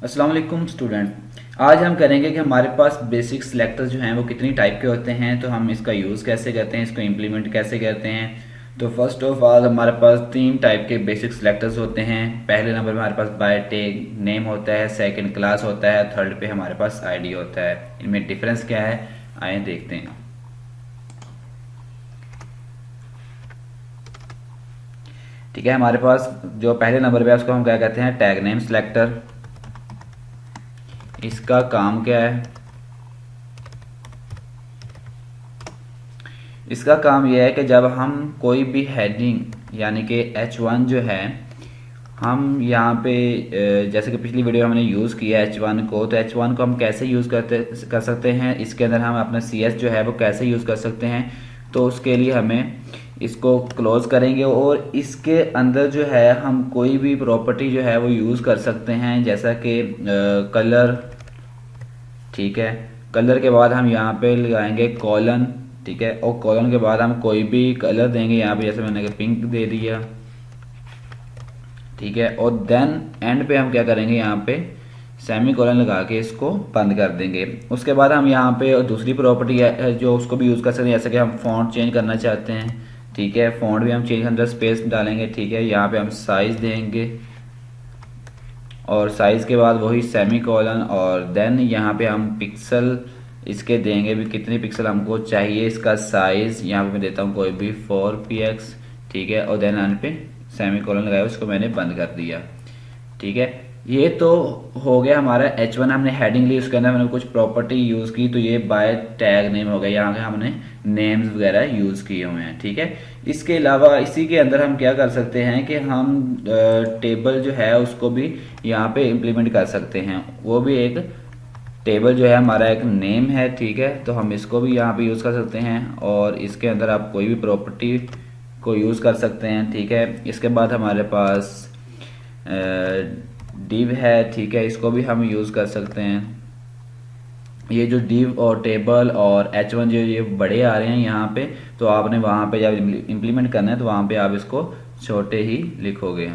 अस्सलाम वालेकुम स्टूडेंट। आज हम करेंगे कि हमारे पास बेसिक सिलेक्टर्स जो हैं वो कितनी टाइप के होते हैं, तो हम इसका यूज़ कैसे करते हैं, इसको इम्प्लीमेंट कैसे करते हैं। तो फर्स्ट ऑफ ऑल हमारे पास तीन टाइप के बेसिक सिलेक्टर्स होते हैं। पहले नंबर में हमारे पास बाय टैग नेम होता है, सेकंड क्लास होता है, थर्ड पे हमारे पास आईडी होता है। इनमें डिफरेंस क्या है आइए देखते हैं। ठीक है, हमारे पास जो पहले नंबर पे है उसको हम क्या कहते हैं, टैग नेम सिलेक्टर। इसका काम क्या है, इसका काम यह है कि जब हम कोई भी हेडिंग यानी कि H1 जो है, हम यहाँ पे जैसे कि पिछली वीडियो में हमने यूज़ किया H1 को, तो H1 को हम कैसे यूज़ कर सकते हैं, इसके अंदर हम अपना CS जो है वो कैसे यूज़ कर सकते हैं। तो उसके लिए हमें इसको क्लोज करेंगे और इसके अंदर जो है हम कोई भी प्रॉपर्टी जो है वो यूज़ कर सकते हैं, जैसा कि कलर। ठीक है, कलर के बाद हम यहाँ पे लगाएंगे कॉलन। ठीक है, और कॉलन के बाद हम कोई भी कलर देंगे, यहाँ पे जैसे मैंने पिंक दे दिया। ठीक है, और देन एंड पे हम क्या करेंगे, यहाँ पे सेमी कॉलन लगा के इसको बंद कर देंगे। उसके बाद हम यहाँ पे दूसरी प्रॉपर्टी है जो उसको भी यूज़ कर सकते हैं, जैसे कि हम फॉन्ट चेंज करना चाहते हैं। ठीक है, फॉन्ट भी हम चेंज अंदर स्पेस डालेंगे। ठीक है, यहाँ पे हम साइज देंगे और साइज के बाद वही सेमी कॉलन, और देन यहाँ पे हम पिक्सल इसके देंगे भी, कितनी पिक्सल हमको चाहिए, इसका साइज यहाँ पे मैं देता हूँ कोई भी 4px। ठीक है, और देन एंड पे सेमी कॉलन लगाया, उसको मैंने बंद कर दिया। ठीक है, ये तो हो गया हमारा H1। हमने हेडिंग ली, उसके अंदर मैंने कुछ प्रॉपर्टी यूज़ की, तो ये बाय टैग नेम हो गया, यहाँ पे हमने नेम्स वगैरह यूज़ किए हुए हैं। ठीक है, इसके अलावा इसी के अंदर हम क्या कर सकते हैं कि हम टेबल जो है उसको भी यहाँ पे इम्प्लीमेंट कर सकते हैं। वो भी एक टेबल जो है हमारा एक नेम है। ठीक है, तो हम इसको भी यहाँ पे यूज़ कर सकते हैं और इसके अंदर आप कोई भी प्रॉपर्टी को यूज़ कर सकते हैं। ठीक है, इसके बाद हमारे पास डिव है। ठीक है, इसको भी हम यूज़ कर सकते हैं। ये जो डिव और टेबल और H1 जो ये बड़े आ रहे हैं यहाँ पे, तो आपने वहाँ पे जब इम्प्लीमेंट करना है तो वहाँ पे आप इसको छोटे ही लिखोगे।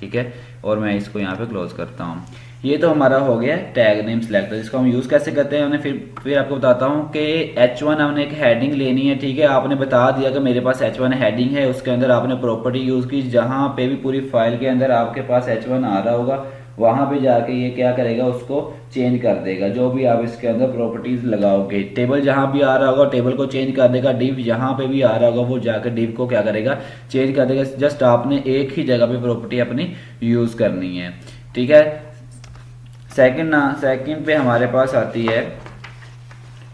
ठीक है, और मैं इसको यहाँ पे क्लोज करता हूँ। ये तो हमारा हो गया टैग नेम सिलेक्टर, जिसको हम यूज़ कैसे करते हैं हमने फिर आपको बताता हूँ कि H1 हमने एक हेडिंग लेनी है। ठीक है, आपने बता दिया कि मेरे पास H1 हेडिंग है, उसके अंदर आपने प्रॉपर्टी यूज़ की, जहाँ पे भी पूरी फाइल के अंदर आपके पास H1 आ रहा होगा वहाँ पे जाके ये क्या करेगा, उसको चेंज कर देगा। जो भी आप इसके अंदर प्रॉपर्टीज लगाओगे, टेबल जहाँ भी आ रहा होगा टेबल को चेंज कर देगा, डिव जहाँ पे भी आ रहा होगा वो जाकर डिव को क्या करेगा, चेंज कर देगा। जस्ट आपने एक ही जगह पे प्रॉपर्टी अपनी यूज करनी है। ठीक है, सेकंड पे हमारे पास आती है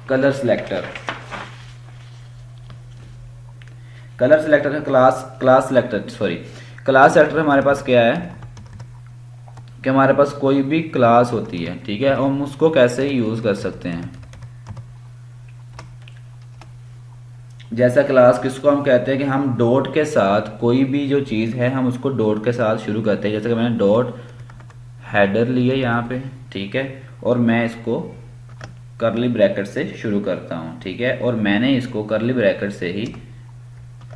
colour selector. Colour selector class selector हमारे पास क्या है कि हमारे पास कोई भी क्लास होती है। ठीक है, हम उसको कैसे यूज कर सकते हैं। जैसा क्लास किसको हम कहते हैं कि हम डॉट के साथ कोई भी जो चीज़ है हम उसको डॉट के साथ शुरू करते हैं। जैसे कि मैंने डॉट हेडर लिया यहाँ पे। ठीक है, और मैं इसको करली ब्रैकेट से शुरू करता हूँ। ठीक है, और मैंने इसको करली ब्रैकेट से ही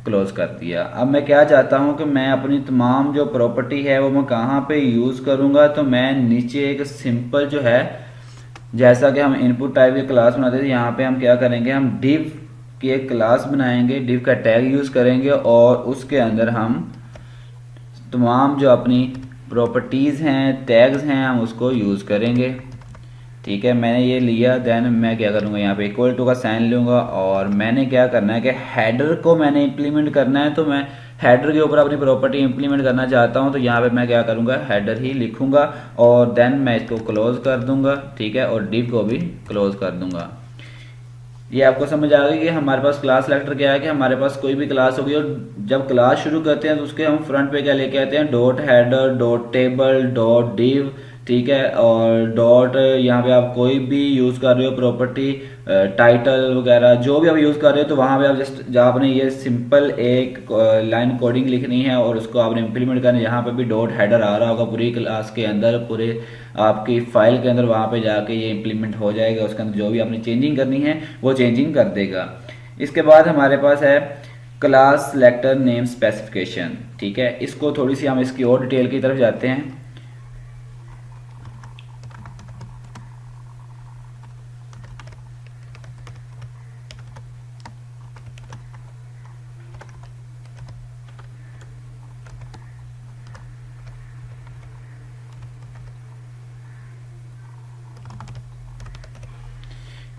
क्लोज कर दिया। अब मैं क्या चाहता हूँ कि मैं अपनी तमाम जो प्रॉपर्टी है वो मैं कहाँ पे यूज़ करूँगा, तो मैं नीचे एक सिंपल जो है, जैसा कि हम इनपुट टाइप की क्लास बनाते थे, यहाँ पे हम क्या करेंगे, हम डिव की एक क्लास बनाएंगे, डिव का टैग यूज़ करेंगे और उसके अंदर हम तमाम जो अपनी प्रॉपर्टीज़ हैं, टैग्स हैं, हम उसको यूज़ करेंगे। ठीक है, मैंने ये लिया, देन मैं क्या करूँगा, यहाँ पे इक्वल टू का साइन लूँगा और मैंने क्या करना है कि हेडर को मैंने इम्प्लीमेंट करना है। तो मैं हेडर के ऊपर अपनी प्रॉपर्टी इम्प्लीमेंट करना चाहता हूँ, तो यहाँ पे मैं क्या करूँगा, हेडर ही लिखूँगा और देन मैं इसको क्लोज कर दूँगा। ठीक है, और डिव को भी क्लोज कर दूँगा। ये आपको समझ आ गई कि हमारे पास क्लास सेलेक्टर क्या है, कि हमारे पास कोई भी क्लास होगी और जब क्लास शुरू करते हैं तो उसके हम फ्रंट पे क्या लेके आते हैं, dot header, dot table, dot div. ठीक है, और डॉट यहाँ पे आप कोई भी यूज़ कर रहे हो प्रॉपर्टी, टाइटल वगैरह जो भी आप यूज़ कर रहे हो, तो वहाँ पे आप जस्ट आपने ये सिंपल एक लाइन कोडिंग लिखनी है और उसको आपने इम्प्लीमेंट करना है। यहाँ पे भी डॉट हेडर आ रहा होगा पूरी क्लास के अंदर, पूरे आपकी फाइल के अंदर, वहाँ पे जाके ये इम्प्लीमेंट हो जाएगा। उसके अंदर जो भी आपने चेंजिंग करनी है वो चेंजिंग कर देगा। इसके बाद हमारे पास है क्लास सेलेक्टर नेम स्पेसिफिकेशन। ठीक है, इसको थोड़ी सी हम इसकी और डिटेल की तरफ जाते हैं।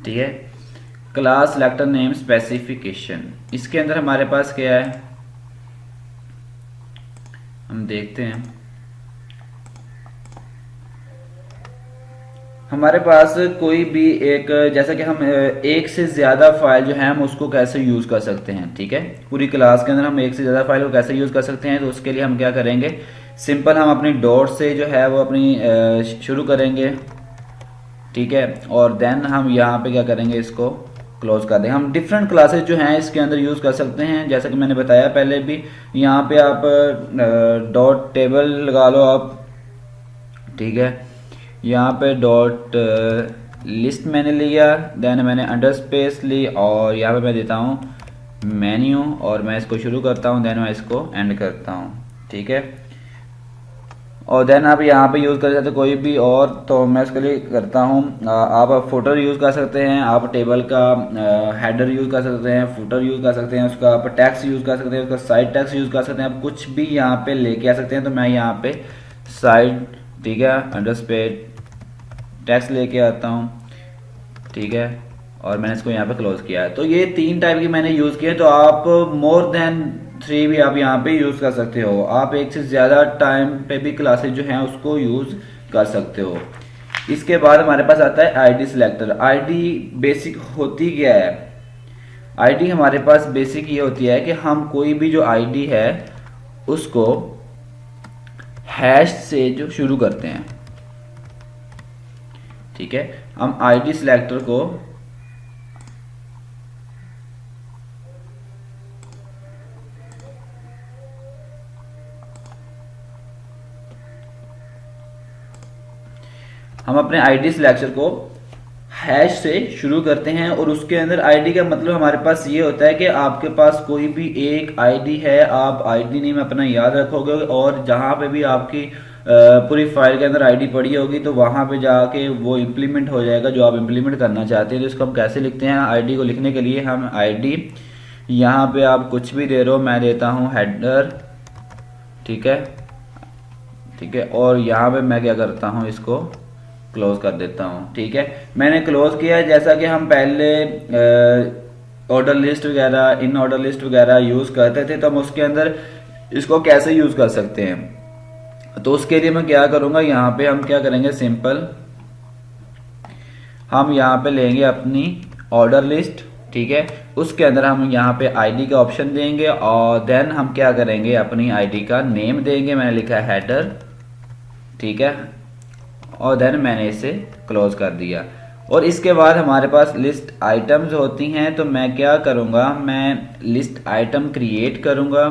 ठीक है। क्लास सेलेक्टर नेम स्पेसिफिकेशन, इसके अंदर हमारे पास क्या है, हम देखते हैं। हमारे पास कोई भी एक, जैसा कि हम एक से ज़्यादा फाइल जो है हम उसको कैसे यूज़ कर सकते हैं, ठीक है। पूरी क्लास के अंदर हम एक से ज़्यादा फाइल को कैसे यूज़ कर सकते हैं, तो उसके लिए हम क्या करेंगे, सिंपल हम अपनी डॉट से जो है वो अपनी शुरू करेंगे, ठीक है। और देन हम यहाँ पे क्या करेंगे, इसको क्लोज कर देंगे। हम डिफरेंट क्लासेस जो हैं इसके अंदर यूज़ कर सकते हैं, जैसा कि मैंने बताया पहले भी। यहाँ पे आप डॉट टेबल लगा लो आप, ठीक है। यहाँ पे डॉट लिस्ट मैंने लिया, देन मैंने अंडर स्पेस ली, और यहाँ पे मैं देता हूँ मेन्यू, और मैं इसको शुरू करता हूँ, देन मैं इसको एंड करता हूँ, ठीक है। और देन आप यहाँ पे यूज़ कर सकते कोई भी और, तो मैं इसके लिए करता हूँ, आप फुटर यूज़ कर सकते हैं, आप टेबल का हेडर यूज़ कर सकते हैं, फुटर यूज़ कर सकते हैं, उसका आप टैक्स यूज़ कर सकते हैं, उसका साइड टैक्स यूज़ कर सकते हैं, आप कुछ भी यहाँ पे लेके आ सकते हैं। तो मैं यहाँ पे साइड, ठीक है, अंडर स्पेस टैक्स लेके आता हूँ, ठीक है, और मैंने इसको यहाँ पे क्लोज किया है। तो ये 3 टाइप की मैंने यूज़ किया, तो आप मोर देन 3 भी आप यहाँ पे यूज़ कर सकते हो। आप एक से ज़्यादा टाइम पे भी क्लासेज जो हैं उसको यूज़ कर सकते हो। इसके बाद हमारे पास आता है आईडी सिलेक्टर। आईडी बेसिक होती क्या है, आईडी हमारे पास बेसिक ये होती है कि हम कोई भी जो आईडी है उसको हैश से जो शुरू करते हैं, ठीक है। हम आईडी सिलेक्टर को हम अपने आईडी सिलेक्टर को हैश से शुरू करते हैं, और उसके अंदर आईडी का मतलब हमारे पास ये होता है कि आपके पास कोई भी एक आईडी है, आप आईडी नेम अपना याद रखोगे, और जहां पे भी आपकी पूरी फाइल के अंदर आईडी पड़ी होगी तो वहां पे जाके वो इम्प्लीमेंट हो जाएगा जो आप इम्प्लीमेंट करना चाहते हैं। तो इसको हम कैसे लिखते हैं, आईडी को लिखने के लिए हम आईडी, यहाँ पे आप कुछ भी दे रहे हो, मैं देता हूँ हेडर, ठीक है, ठीक है। और यहाँ पे मैं क्या करता हूँ, इसको क्लोज कर देता हूँ, ठीक है। मैंने क्लोज किया है। जैसा कि हम पहले ऑर्डर लिस्ट वगैरह, इन ऑर्डर लिस्ट वगैरह यूज करते थे, तो हम उसके अंदर इसको कैसे यूज कर सकते हैं, तो उसके लिए मैं क्या करूंगा, यहाँ पे हम क्या करेंगे, सिंपल हम यहाँ पे लेंगे अपनी ऑर्डर लिस्ट, ठीक है। उसके अंदर हम यहाँ पे आईडी का ऑप्शन देंगे, और देन हम क्या करेंगे, अपनी आईडी का नेम देंगे, मैंने लिखा है हेडर, ठीक है, और देन मैंने इसे क्लोज कर दिया। और इसके बाद हमारे पास लिस्ट आइटम्स होती हैं, तो मैं क्या करूंगा, मैं लिस्ट आइटम क्रिएट करूंगा,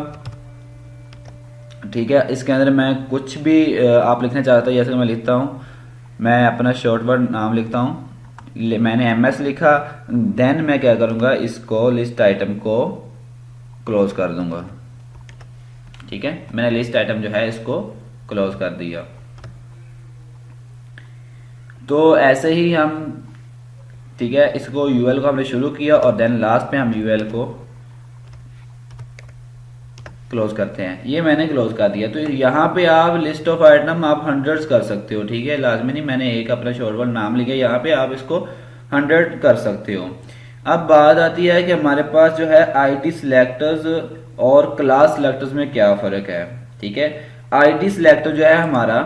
ठीक है। इसके अंदर मैं कुछ भी आप लिखना चाहते हैं, जैसे मैं लिखता हूँ, मैं अपना शॉर्ट वर्ड नाम लिखता हूँ, मैंने MS लिखा, देन मैं क्या करूंगा, इसको लिस्ट आइटम को क्लोज कर दूंगा, ठीक है। मैंने लिस्ट आइटम जो है इसको क्लोज कर दिया। तो ऐसे ही हम, ठीक है, इसको UL को हमने शुरू किया, और देन लास्ट में हम UL को क्लोज करते हैं। ये मैंने क्लोज कर दिया। तो यहाँ पे आप लिस्ट ऑफ आइटम आप 100 कर सकते हो, ठीक है, लाजमी नहीं मैंने एक अपना शॉर्टवर्ड नाम लिखा, यहाँ पे आप इसको 100 कर सकते हो। अब बात आती है कि हमारे पास जो है आईडी सिलेक्टर्स और क्लास सिलेक्टर्स में क्या फर्क है, ठीक है। आईडी सिलेक्टर जो है हमारा,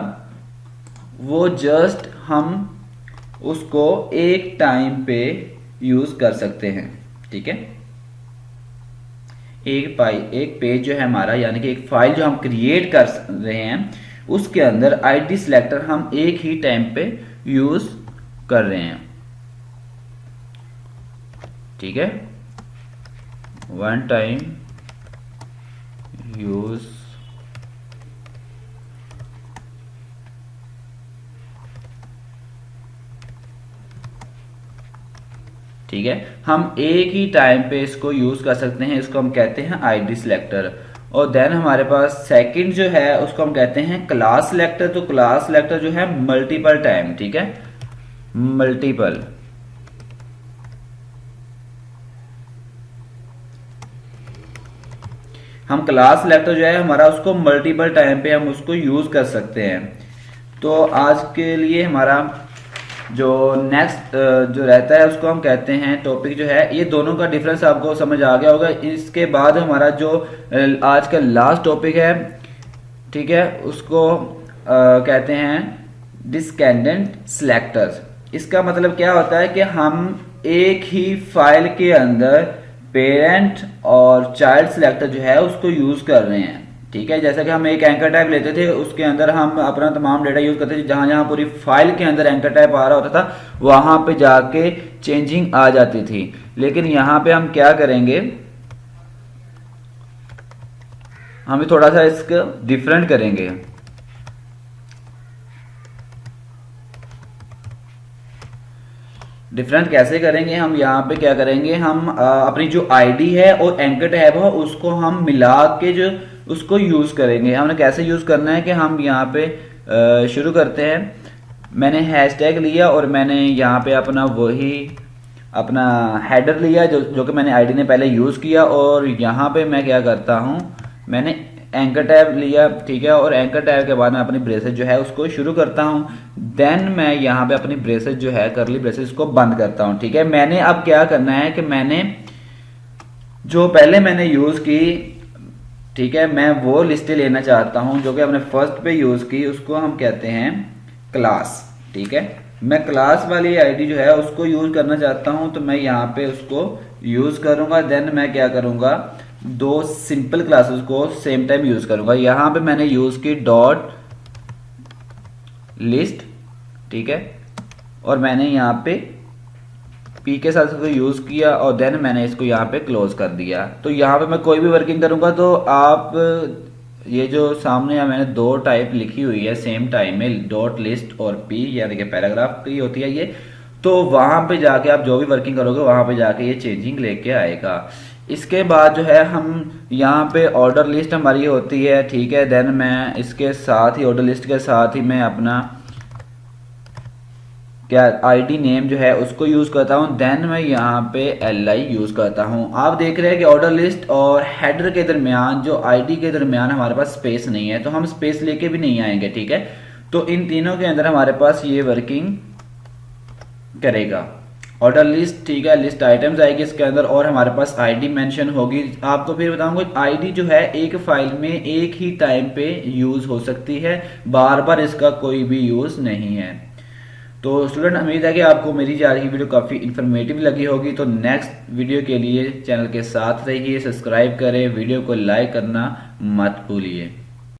वो जस्ट हम उसको एक टाइम पे यूज कर सकते हैं, ठीक है। एक पेज जो है हमारा, यानी कि एक फाइल जो हम क्रिएट कर रहे हैं, उसके अंदर आईडी सिलेक्टर हम एक ही टाइम पे यूज कर रहे हैं, ठीक है, वन टाइम यूज, ठीक है। हम एक ही टाइम पे इसको यूज कर सकते हैं, इसको हम कहते हैं आईडी सिलेक्टर। और देन हमारे पास सेकंड जो है उसको हम कहते हैं क्लास सिलेक्टर। तो क्लास सिलेक्टर जो है मल्टीपल टाइम, ठीक है, मल्टीपल, हम क्लास सिलेक्टर जो है हमारा उसको मल्टीपल टाइम पे हम उसको यूज कर सकते हैं। तो आज के लिए हमारा जो नेक्स्ट जो रहता है उसको हम कहते हैं टॉपिक जो है, ये दोनों का डिफरेंस आपको समझ आ गया होगा। इसके बाद हमारा जो आज का लास्ट टॉपिक है, ठीक है, उसको कहते हैं डिस्केंडेंट सिलेक्टर्स। इसका मतलब क्या होता है कि हम एक ही फाइल के अंदर पेरेंट और चाइल्ड सिलेक्टर जो है उसको यूज कर रहे हैं, ठीक है। जैसा कि हम एक एंकर टाइप लेते थे, उसके अंदर हम अपना तमाम डेटा यूज करते थे, जहां जहां पूरी फाइल के अंदर एंकर टाइप आ रहा होता था वहां पे जाके चेंजिंग आ जाती थी। लेकिन यहां पे हम क्या करेंगे, हम थोड़ा सा इसको डिफरेंट करेंगे। डिफरेंट कैसे करेंगे, हम यहाँ पे क्या करेंगे, हम अपनी जो आईडी है और एंकर टैब है उसको हम मिला के जो उसको यूज करेंगे। हमने कैसे यूज करना है कि हम यहाँ पे शुरू करते हैं। मैंने हैशटैग लिया और मैंने यहाँ पे अपना वही अपना हेडर लिया जो कि मैंने आईडी ने पहले यूज किया, और यहाँ पे मैं क्या करता हूँ, मैंने एंकर टैब लिया, ठीक है, और एंकर टैब के बाद मैं अपनी ब्रेसेस जो है उसको शुरू करता हूँ। देन मैं यहाँ पे अपनी ब्रेसेस जो है करली ब्रेसेस को बंद करता हूँ, ठीक है। मैंने अब क्या करना है कि मैंने जो पहले मैंने यूज की, ठीक है, मैं वो लिस्टें लेना चाहता हूँ जो कि हमने फर्स्ट पे यूज की, उसको हम कहते हैं क्लास, ठीक है। मैं क्लास वाली आईडी जो है उसको यूज करना चाहता हूँ, तो मैं यहाँ पे उसको यूज करूंगा। देन मैं क्या करूंगा, दो सिंपल क्लासेस को सेम टाइम यूज करूंगा। यहां पे मैंने यूज की डॉट लिस्ट, ठीक है, और मैंने यहाँ पे पी के साथ इसको यूज किया और देन मैंने इसको यहाँ पे क्लोज कर दिया। तो यहाँ पे मैं कोई भी वर्किंग करूंगा तो आप ये जो सामने यहाँ मैंने दो टाइप लिखी हुई है सेम टाइम में, डॉट लिस्ट और पी, यानी कि पैराग्राफ की होती है ये, तो वहां पे जाके आप जो भी वर्किंग करोगे वहां पे जाके ये चेंजिंग लेके आएगा। इसके बाद जो है हम यहाँ पे ऑर्डर लिस्ट हमारी होती है, ठीक है। देन मैं इसके साथ ही ऑर्डर लिस्ट के साथ ही मैं अपना क्या आईडी नेम जो है उसको यूज करता हूँ। देन मैं यहाँ पे li यूज करता हूँ। आप देख रहे हैं कि ऑर्डर लिस्ट और हेडर के दरमियान जो आईडी के दरमियान हमारे पास स्पेस नहीं है, तो हम स्पेस लेके भी नहीं आएंगे, ठीक है। तो इन तीनों के अंदर हमारे पास ये वर्किंग करेगा। ऑर्डर लिस्ट, ठीक है, लिस्ट आइटम्स आएगी इसके अंदर और हमारे पास आईडी मेंशन होगी। आपको फिर बताऊंगा आईडी जो है एक फाइल में एक ही टाइम पे यूज हो सकती है, बार बार इसका कोई भी यूज नहीं है। तो स्टूडेंट, उम्मीद है कि आपको मेरी जा रही वीडियो काफ़ी इन्फॉर्मेटिव लगी होगी। तो नेक्स्ट वीडियो के लिए चैनल के साथ रहिए, सब्सक्राइब करें, वीडियो को लाइक करना मत भूलिए।